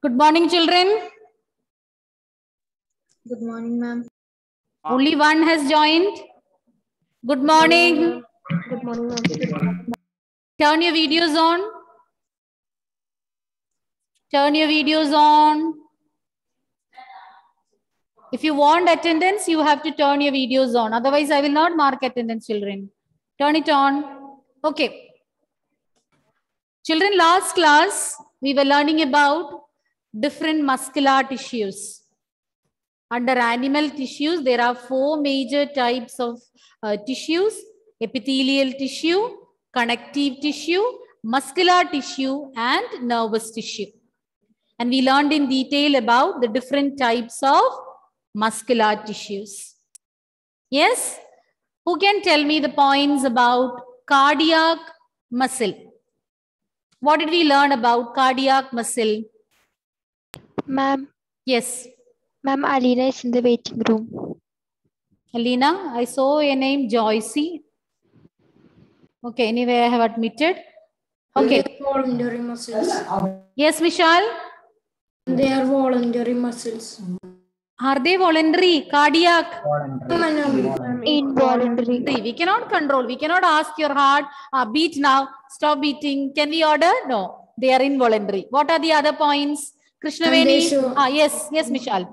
Good morning, children. Good morning, ma'am. Only one has joined. Good morning. Good morning, ma'am. Turn your videos on. Turn your videos on. If you want attendance, you have to turn your videos on. Otherwise, I will not mark attendance, children. Turn it on. Okay. Children, last class, we were learning about different muscular tissues. Under animal tissues, there are 4 major types of tissues: epithelial tissue, connective tissue, muscular tissue, and nervous tissue. And we learned in detail about the different types of muscular tissues. Yes? Who can tell me the points about cardiac muscle? What did we learn about cardiac muscle? Ma'am, Yes. ma'am, Alina is in the waiting room. Alina, I saw your name Joycey. Okay, anyway, I have admitted. Okay. They are voluntary muscles. Yes, Vishal? They are voluntary muscles. Are they voluntary? Cardiac? Involuntary. We cannot control. We cannot ask your heart, beat now, stop beating. Can we order? No, they are involuntary. What are the other points? Krishnaveni? Yes, Vishal.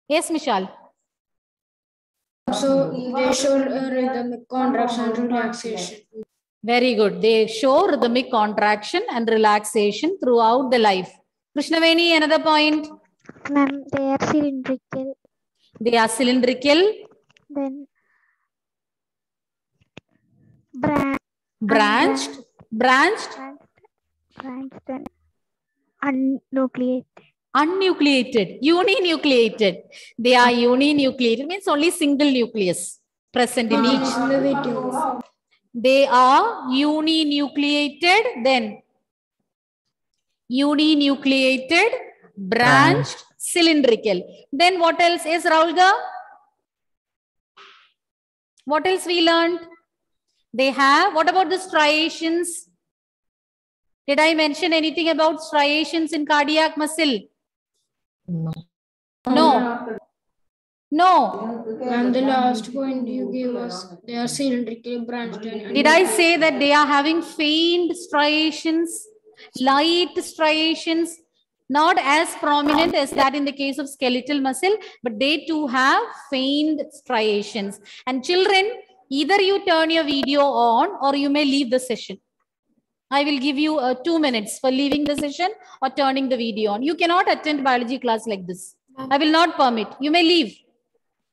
Yes, Vishal. So they show rhythmic contraction and relaxation. Very good. They show rhythmic contraction and relaxation throughout the life. Krishnaveni, another point. Ma'am, they are cylindrical. They are cylindrical. Then branched, then unnucleated. Unnucleated, uninucleated. They are uninucleated, means only single nucleus present in each. They are uninucleated, then uninucleated, branched, cylindrical. Then what else is Raulga? What else we learned? They have, what about the striations? Did I mention anything about striations in cardiac muscle? No. And the last point you gave us, they are cylindrical, branched. Did I say that they are having faint striations, light striations, not as prominent as that in the case of skeletal muscle, but they too have faint striations. And children, either you turn your video on or you may leave the session. I will give you 2 minutes for leaving the session or turning the video on. You cannot attend biology class like this. I will not permit. You may leave.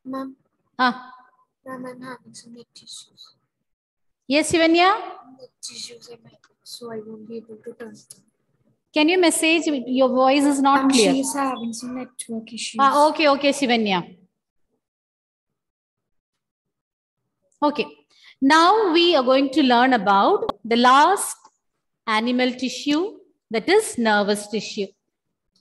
Ma'am. Ma'am, I'm having some neck tissues. Yes, Shivanya? Neck tissues in my neck, so I won't be able to turn. Can you message? Your voice is not clear. She's having some network issues. Okay, Shivanya. Okay. Now we are going to learn about the last animal tissue, that is nervous tissue.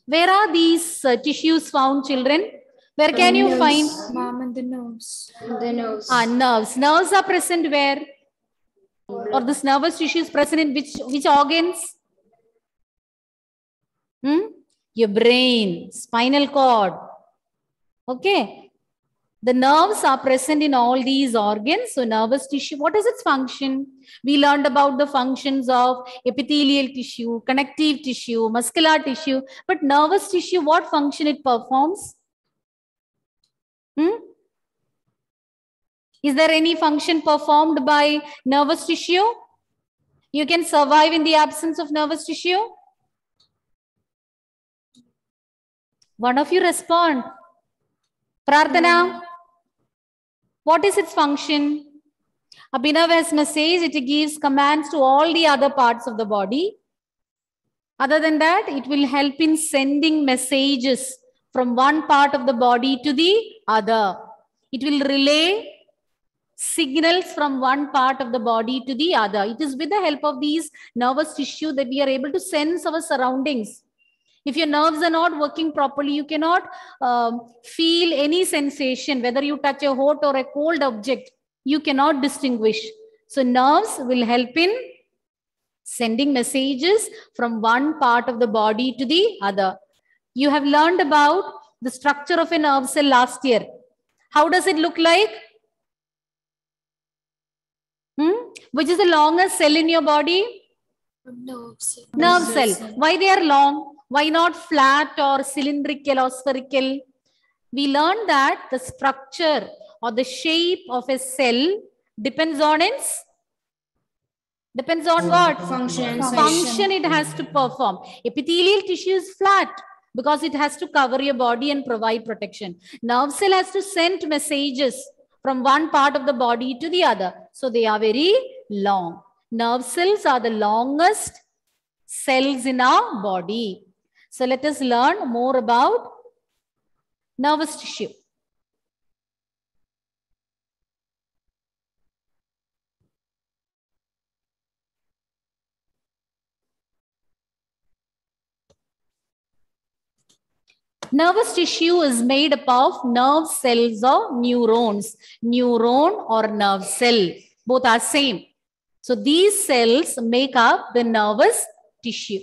Where are these tissues found, children? Where can you find? Ma'am, and the nerves. The nerves. Nerves. Nerves are present where? Or this nervous tissue is present in which organs? Your brain, spinal cord. Okay. The nerves are present in all these organs. So nervous tissue, what is its function? We learned about the functions of epithelial tissue, connective tissue, muscular tissue. But nervous tissue, what function it performs? Is there any function performed by nervous tissue? You can survive in the absence of nervous tissue? One of you respond. Prarthana, what is its function? Abhinav has message, it gives commands to all the other parts of the body. Other than that, it will help in sending messages from one part of the body to the other. It will relay signals from one part of the body to the other. It is with the help of these nervous tissue that we are able to sense our surroundings. If your nerves are not working properly, you cannot feel any sensation, whether you touch a hot or a cold object, you cannot distinguish. So nerves will help in sending messages from one part of the body to the other. You have learned about the structure of a nerve cell last year. How does it look like? Which is the longest cell in your body? Nerve cell. Nerve cell. Why they are long? Why not flat or cylindrical or spherical? We learned that the structure or the shape of a cell depends on what? Function it has to perform. Epithelial tissue is flat because it has to cover your body and provide protection. Nerve cell has to send messages from one part of the body to the other. So they are very long. Nerve cells are the longest cells in our body. So let us learn more about nervous tissue. Nervous tissue is made up of nerve cells or neurons. Neuron or nerve cell. Both are same. So these cells make up the nervous tissue.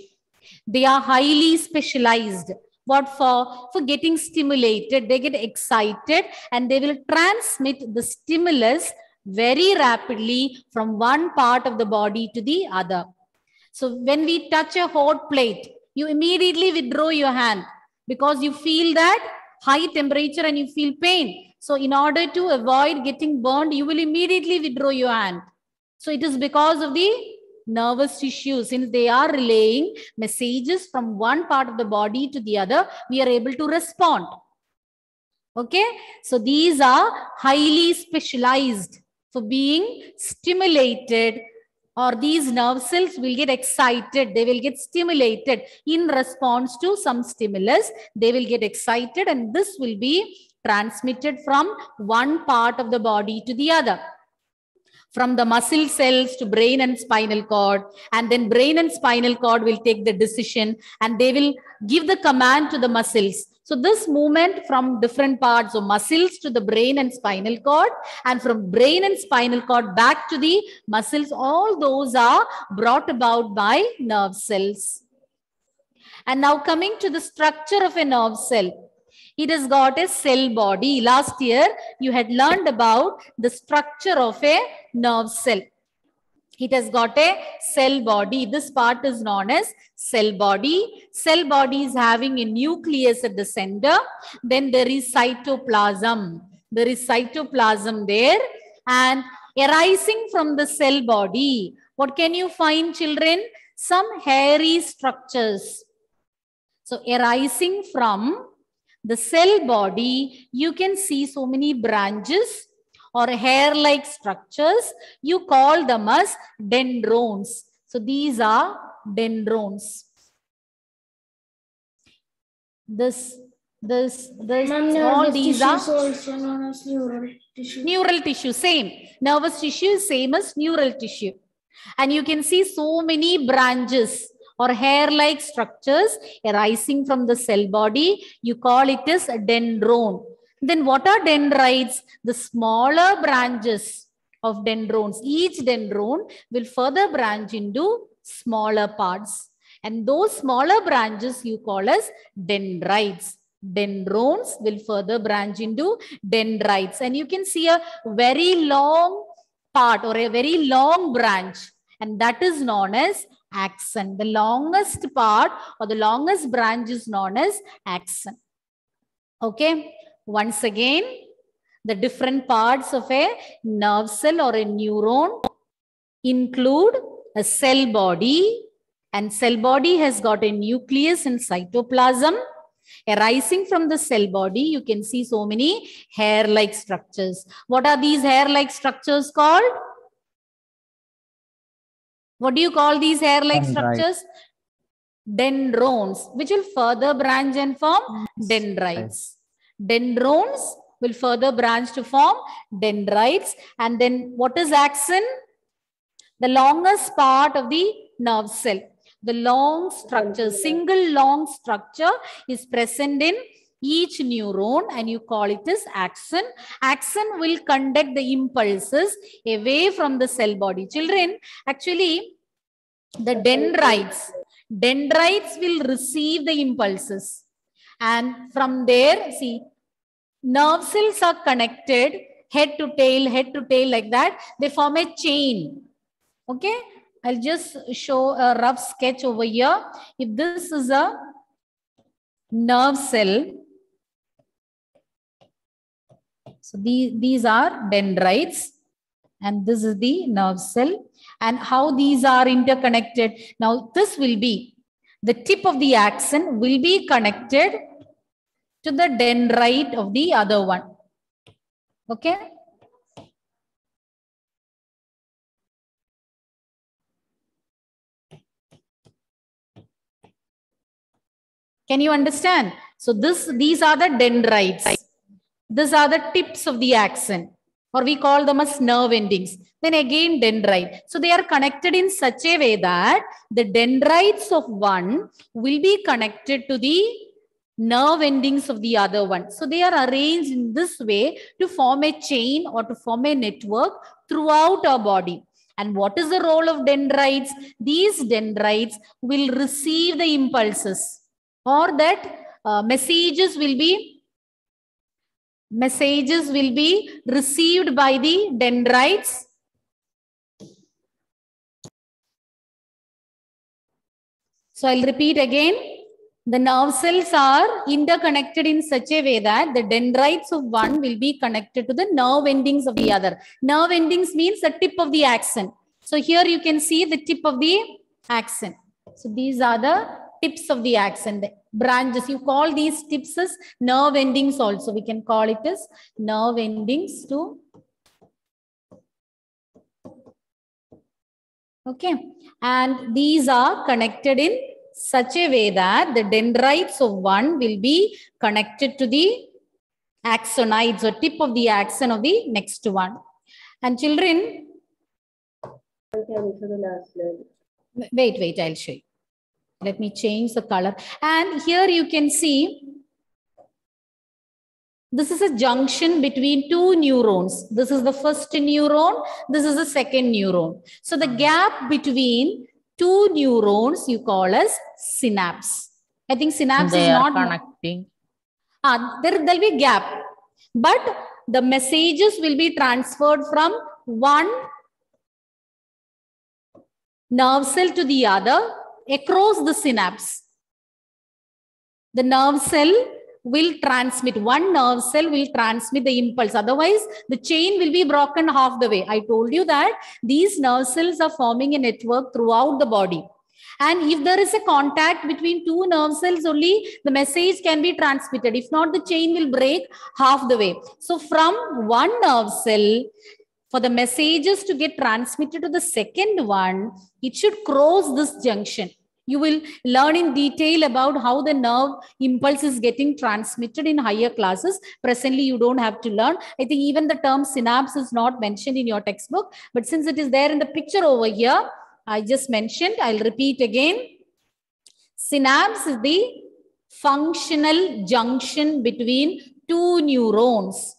They are highly specialized. What for? For getting stimulated. They get excited and they will transmit the stimulus very rapidly from one part of the body to the other. So when we touch a hot plate, you immediately withdraw your hand because you feel that high temperature and you feel pain. So in order to avoid getting burned, you will immediately withdraw your hand. So it is because of the nervous tissue. Since they are relaying messages from one part of the body to the other, we are able to respond. Okay. So these are highly specialized for being stimulated, or these nerve cells will get excited. They will get stimulated in response to some stimulus. They will get excited and this will be transmitted from one part of the body to the other. From the muscle cells to brain and spinal cord, and then brain and spinal cord will take the decision and they will give the command to the muscles. So this movement from different parts of muscles to the brain and spinal cord, and from brain and spinal cord back to the muscles, all those are brought about by nerve cells. And now coming to the structure of a nerve cell. It has got a cell body. Last year, you had learned about the structure of a nerve cell. It has got a cell body. This part is known as cell body. Cell body is having a nucleus at the center. Then there is cytoplasm. There is cytoplasm there. And arising from the cell body, what can you find, children? Some hairy structures. So arising from the cell body, you can see so many branches or hair-like structures. You call them as dendrons. So these are dendrons. All these are also known as neural tissue. Neural tissue, same. Nervous tissue is same as neural tissue. And you can see so many branches or hair-like structures arising from the cell body. You call it as a dendron. Then what are dendrites? The smaller branches of dendrons. Each dendron will further branch into smaller parts. And those smaller branches you call as dendrites. Dendrons will further branch into dendrites. And you can see a very long part or a very long branch. And that is known as axon. The longest part or the longest branch is known as axon. Okay. Once again, the different parts of a nerve cell or a neuron include a cell body, and cell body has got a nucleus and cytoplasm. Arising from the cell body, you can see so many hair-like structures. What are these hair-like structures called? What do you call these hair-like structures? Dendrons, which will further branch and form dendrites. Dendrons will further branch to form dendrites. And then what is axon? The longest part of the nerve cell. The long structure, single long structure is present in each neuron and you call it as axon. Axon will conduct the impulses away from the cell body. Children, actually the dendrites will receive the impulses. And from there, see, nerve cells are connected head to tail like that. They form a chain. Okay, I'll just show a rough sketch over here. If this is a nerve cell, so these are dendrites, and this is the nerve cell, and how these are interconnected. Now, this will be the tip of the axon will be connected to the dendrite of the other one. Okay. Can you understand? So these are the dendrites. These are the tips of the axon, or we call them as nerve endings. Then again dendrite. So they are connected in such a way that the dendrites of one will be connected to the nerve endings of the other one. So they are arranged in this way to form a chain or to form a network throughout our body. And what is the role of dendrites? These dendrites will receive the impulses, or that messages will be received by the dendrites. So I'll repeat again. The nerve cells are interconnected in such a way that the dendrites of one will be connected to the nerve endings of the other. Nerve endings means the tip of the axon. So here you can see the tip of the axon. So these are the tips of the axon, the branches. You call these tips as nerve endings also. We can call it as nerve endings too. Okay. And these are connected in such a way that the dendrites of one will be connected to the axonides or tip of the axon of the next one. And children, wait, I'll show you. Let me change the color. And here you can see, this is a junction between two neurons. This is the first neuron. This is the second neuron. So the gap between two neurons you call as synapse. I think synapse is not connecting. There'll be a gap, but the messages will be transferred from one nerve cell to the other across the synapse. The nerve cell will transmit, one nerve cell will transmit the impulse. Otherwise, the chain will be broken half the way. I told you that these nerve cells are forming a network throughout the body. And if there is a contact between two nerve cells only, the message can be transmitted. If not, the chain will break half the way. So from one nerve cell, for the messages to get transmitted to the second one, it should cross this junction. You will learn in detail about how the nerve impulse is getting transmitted in higher classes. Presently, you don't have to learn. I think even the term synapse is not mentioned in your textbook. But since it is there in the picture over here, I just mentioned, I'll repeat again. Synapse is the functional junction between two neurons.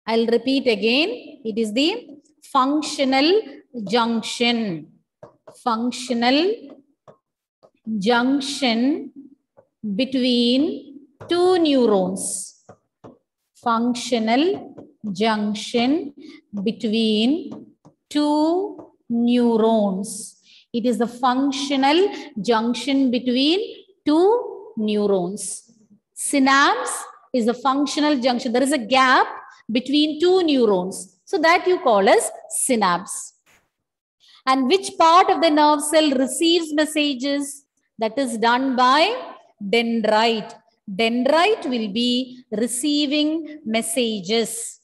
I'll repeat again. It is the functional junction. Functional junction between two neurons. Functional junction between two neurons. It is the functional junction between two neurons. Synapse is a functional junction. There is a gap between two neurons. So that you call as synapse. And which part of the nerve cell receives messages? That is done by dendrite. Dendrite will be receiving messages.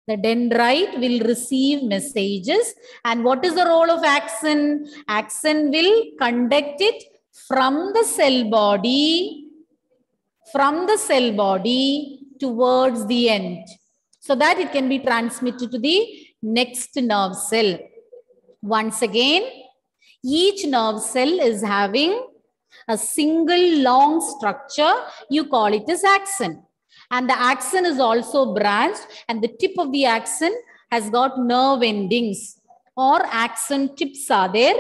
The dendrite will receive messages. And what is the role of axon? Axon will conduct it from the cell body towards the end, so that it can be transmitted to the next nerve cell. Once again, each nerve cell is having a single long structure. You call it as axon. And the axon is also branched, and the tip of the axon has got nerve endings, or axon tips are there.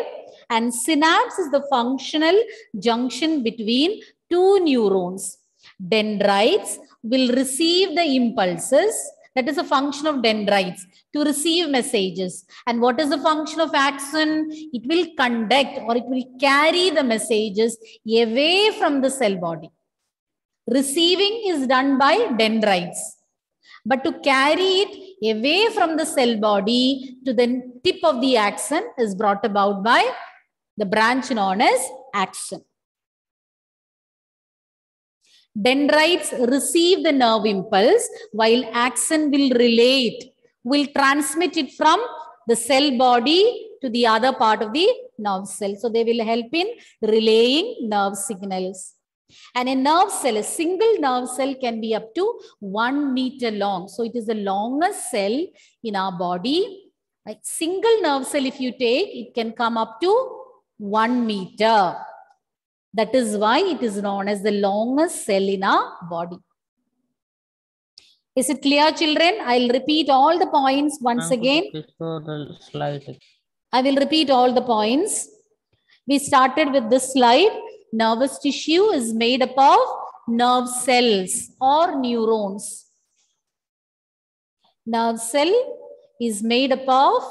And synapse is the functional junction between two neurons. Dendrites will receive the impulses. That is a function of dendrites, to receive messages. And what is the function of axon? It will conduct, or it will carry the messages away from the cell body. Receiving is done by dendrites. But to carry it away from the cell body to the tip of the axon is brought about by the branch known as axon. Dendrites receive the nerve impulse, while axon will relay it, will transmit it from the cell body to the other part of the nerve cell. So they will help in relaying nerve signals. And a nerve cell, a single nerve cell can be up to 1 meter long. So it is the longest cell in our body. Like single nerve cell, if you take, it can come up to 1 meter. That is why it is known as the longest cell in our body. Is it clear, children? I'll repeat all the points once again. I will repeat all the points. We started with this slide. Nervous tissue is made up of nerve cells or neurons. Nervous tissue is made up of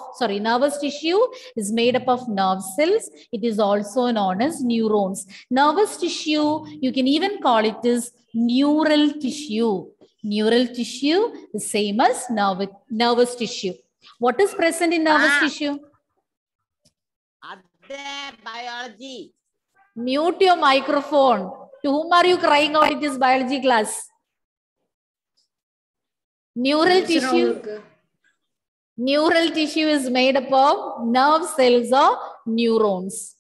nerve cells. It is also known as neurons. Nervous tissue, you can even call it as neural tissue. Neural tissue is same as nervous tissue. What is present in nervous tissue? Biology. Mute your microphone. To whom are you crying out? It is biology class. Neural tissue is made up of nerve cells or neurons.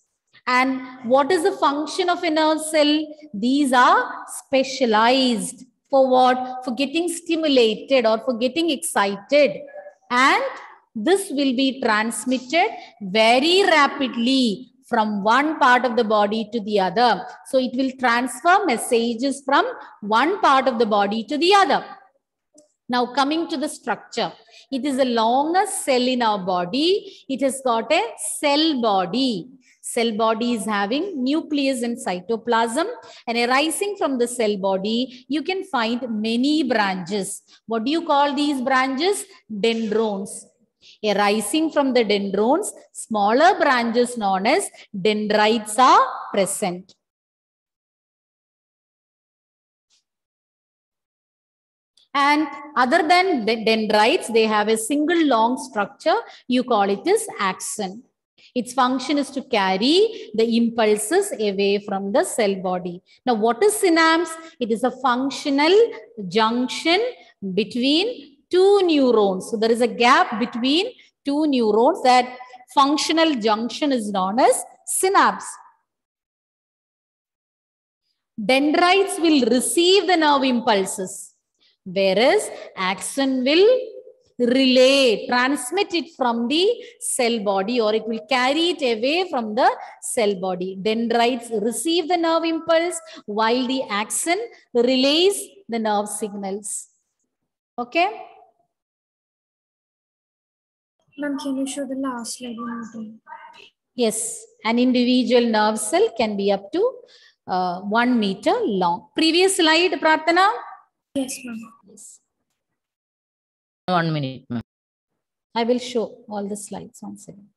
And what is the function of a nerve cell? These are specialized for what? For getting stimulated or for getting excited. And this will be transmitted very rapidly from one part of the body to the other. So it will transfer messages from one part of the body to the other. Now coming to the structure. It is the longest cell in our body. It has got a cell body. Cell body is having nucleus and cytoplasm, and arising from the cell body, you can find many branches. What do you call these branches? Dendrons. Arising from the dendrons, smaller branches known as dendrites are present. And other than the dendrites, they have a single long structure. You call it as axon. Its function is to carry the impulses away from the cell body. Now, what is synapse? It is a functional junction between two neurons. So there is a gap between two neurons. That functional junction is known as synapse. Dendrites will receive the nerve impulses, whereas axon will transmit it from the cell body, or it will carry it away from the cell body. Dendrites receive the nerve impulse while the axon relays the nerve signals. Okay? Ma'am, can you show the last slide one more time? Yes, an individual nerve cell can be up to 1 meter long. Previous slide, Prarthana? Yes, ma'am. Yes. 1 minute, ma'am. I will show all the slides once again.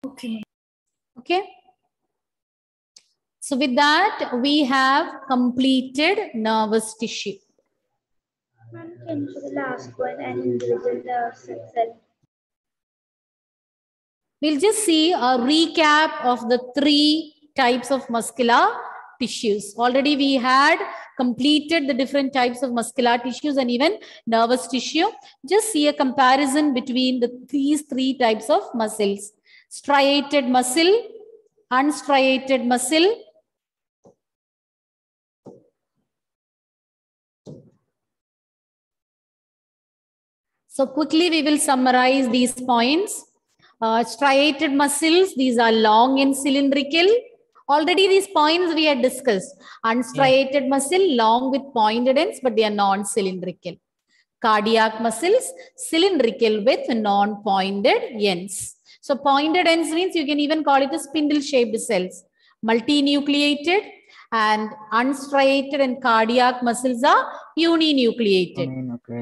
Okay. Okay. So with that, we have completed nervous tissue. Ma'am, can you show the last one, an individual nerve cell? We'll just see a recap of the 3 types of muscular tissues. Already we had completed the different types of muscular tissues and even nervous tissue. Just see a comparison between these 3 types of muscles. Striated muscle, unstriated muscle, So quickly we will summarize these points. Striated muscles, these are long and cylindrical. Already these points we had discussed. Unstriated muscle, long with pointed ends, but they are non-cylindrical. Cardiac muscles, cylindrical with non-pointed ends. So pointed ends means you can even call it a spindle-shaped cells. Multinucleated, and unstriated and cardiac muscles are uninucleated.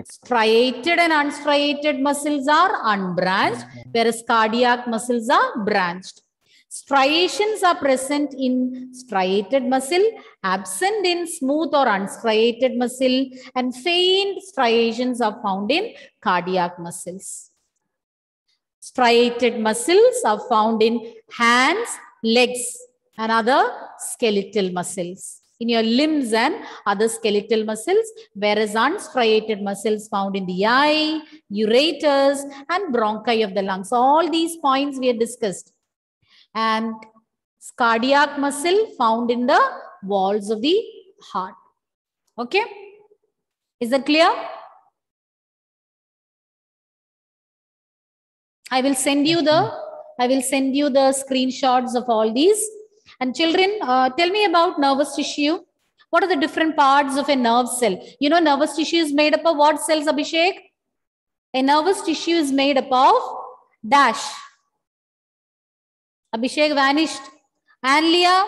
Striated and unstriated muscles are unbranched, whereas cardiac muscles are branched. Striations are present in striated muscle, absent in smooth or unstriated muscle, and faint striations are found in cardiac muscles. Striated muscles are found in hands, legs, and other skeletal muscles. In your limbs and other skeletal muscles, whereas unstriated muscles found in the eye, ureters, and bronchi of the lungs. All these points we have discussed. And cardiac muscle found in the walls of the heart. Okay? Is that clear? I will send you the screenshots of all these. And children, tell me about nervous tissue. What are the different parts of a nerve cell? You know, nervous tissue is made up of what cells, Abhishek? A nervous tissue is made up of dash. Abhishek vanished. And Leah?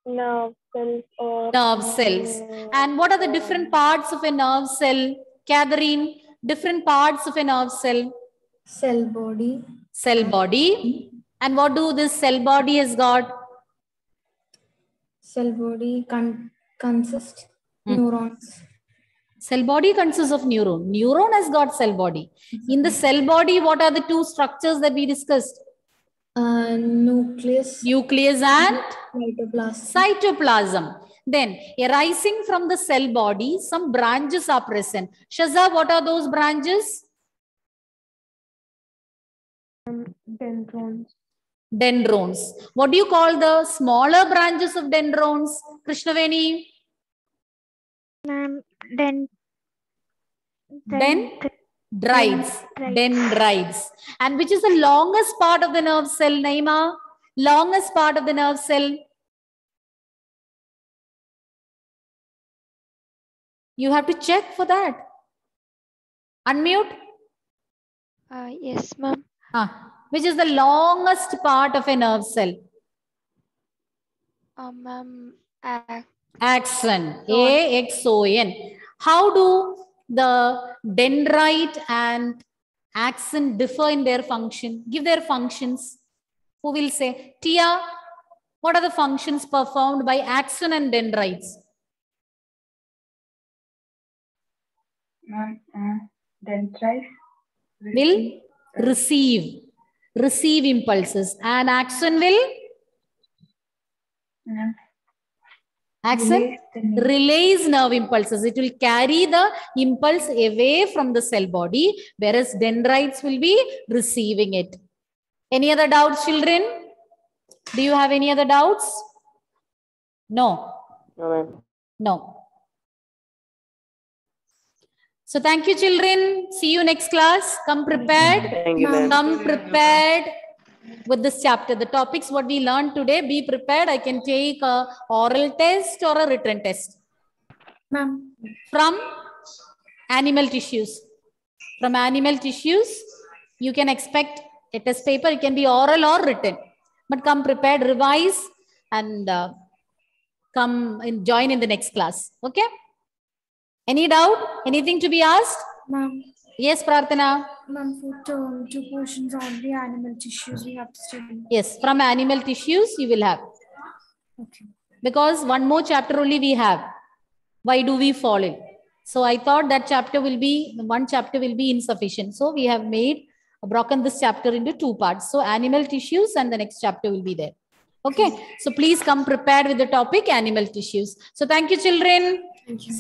Nerve cells or Nerve cells. And what are the different parts of a nerve cell? Catherine, different parts of a nerve cell? Cell body. Cell body. And what do this cell body has got? Cell body consists neurons. Cell body consists of neuron. Neuron has got cell body. In the cell body, what are the two structures that we discussed? Nucleus. Nucleus and Cytoplasm. cytoplasm. Then, arising from the cell body, some branches are present. Shaza, what are those branches? dendrons. Dendrons. What do you call the smaller branches of dendrons? Krishnaveni? Dendrites. Dendrites. And which is the longest part of the nerve cell, Naima? Longest part of the nerve cell? You have to check for that. Unmute. Yes, ma'am. Which is the longest part of a nerve cell? Ma'am, Axon. A-X-O-N. How do the dendrite and axon differ in their function? Give their functions. Who will say? Tia, what are the functions performed by axon and dendrites? dendrites Will receive impulses, and axon will relays nerve impulses. It will carry the impulse away from the cell body, whereas dendrites will be receiving it. Any other doubts, children? Do you have any other doubts? No. No. So thank you, children. See you next class. Come prepared. Thank you, ma'am. Come prepared with this chapter. The topics what we learned today, be prepared. I can take a oral test or a written test. Ma'am. From animal tissues. From animal tissues, you can expect a test paper. It can be oral or written. But come prepared, revise, and come and join in the next class. Okay? Any doubt? Anything to be asked? Ma'am, Yes, Prarthana. ma'am, for term 2 portions on the animal tissues we have to study. Yes, from animal tissues you will have. Okay. Because one more chapter only we have. Why do we fall in? So I thought that one chapter will be insufficient. So we have broken this chapter into 2 parts. So animal tissues and the next chapter will be there. Okay. So please come prepared with the topic animal tissues. So thank you, children. Thank you.